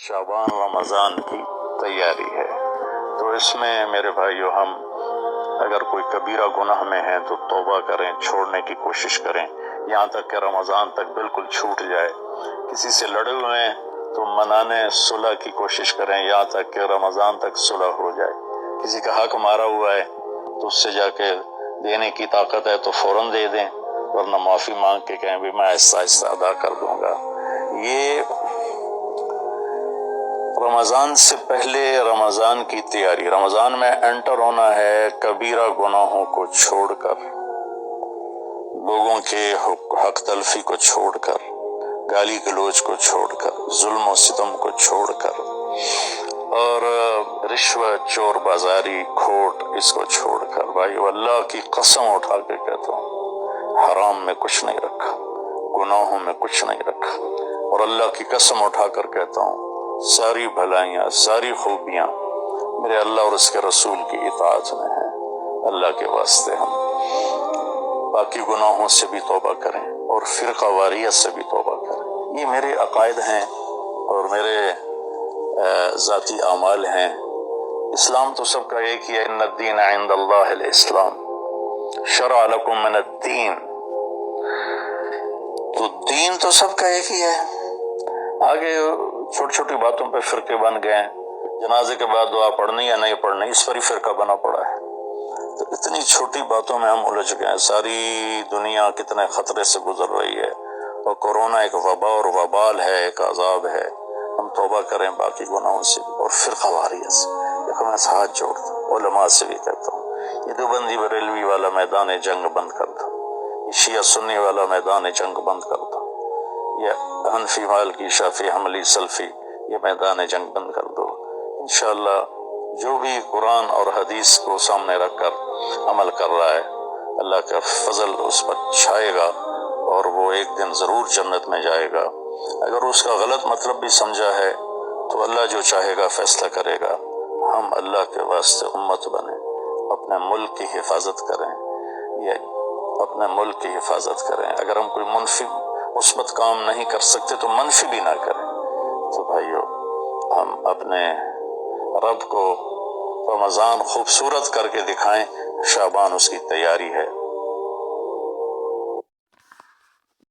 شعبان رمضان کی تیاری ہے، تو اس میں میرے بھائیو ہم اگر کوئی کبیرہ گناہ میں ہیں تو توبہ کریں، چھوڑنے کی کوشش کریں یہاں تک کہ رمضان تک بالکل چھوٹ جائے۔ کسی سے لڑے ہوئے ہیں تو منانے صلح کی کوشش کریں یہاں تک کہ رمضان تک صلح ہو جائے۔ کسی کا حق مارا ہوا ہے تو اس سے جا کے دینے کی طاقت ہے تو فوراً دے دیں، ورنہ معافی مانگ کے کہیں بھی میں آہستہ آہستہ ادا کر دوں گا۔ یہ رمضان سے پہلے رمضان کی تیاری، رمضان میں انٹر ہونا ہے کبیرہ گناہوں کو چھوڑ کر، لوگوں کے حق تلفی کو چھوڑ کر، گالی گلوچ کو چھوڑ کر، ظلم و ستم کو چھوڑ کر، اور رشوت، چور بازاری، کھوٹ، اس کو چھوڑ کر۔ بھائی اللہ کی قسم اٹھا کے کہتا ہوں حرام میں کچھ نہیں رکھا، گناہوں میں کچھ نہیں رکھا، اور اللہ کی قسم اٹھا کر کہتا ہوں ساری بھلائیاں، ساری خوبیاں میرے اللہ اور اس کے رسول کی اطاعت میں ہیں۔ اللہ کے واسطے ہم باقی گناہوں سے بھی توبہ کریں اور فرقہ واریت سے بھی توبہ کریں۔ یہ میرے عقائد ہیں اور میرے ذاتی اعمال ہیں۔ اسلام تو سب کا ایک ہی ہے، ان الدین عند اللہ الاسلام، شرع لکم من الدین، تو دین تو سب کا ایک ہی ہے۔ آگے چھوٹی چھوٹی باتوں پہ فرقے بن گئے ہیں، جنازے کے بعد دعا پڑھنی یا نہیں پڑھنی اس پر ہی فرقہ بنا پڑا ہے۔ تو اتنی چھوٹی باتوں میں ہم الجھ گئے ہیں۔ ساری دنیا کتنے خطرے سے گزر رہی ہے، اور کورونا ایک وبا اور وبال ہے، ایک عذاب ہے۔ ہم توبہ کریں باقی گناہوں سے اور فرقہ واریت سے۔ دیکھو میں ہاتھ جوڑتا ہوں، علماء سے بھی کہتا ہوں یہ دیوبندی بریلوی والا میدان جنگ بند کر دو، یہ شیعہ سنی والا میدان جنگ بند کر دو، یہ حنفی مالکی شافعی حنبلی سلفی یہ میدان جنگ بند کر دو۔ انشاءاللہ جو بھی قرآن اور حدیث کو سامنے رکھ کر عمل کر رہا ہے اللہ کا فضل اس پر چھائے گا اور وہ ایک دن ضرور جنت میں جائے گا۔ اگر اس کا غلط مطلب بھی سمجھا ہے تو اللہ جو چاہے گا فیصلہ کرے گا۔ ہم اللہ کے واسطے امت بنیں، اپنے ملک کی حفاظت کریں، یہ اپنے ملک کی حفاظت کریں۔ اگر ہم کوئی منفی مثبت کام نہیں کر سکتے تو منفی بھی نہ کریں۔ تو بھائیو ہم اپنے رب کو رمضان خوبصورت کر کے دکھائیں، شعبان اس کی تیاری ہے۔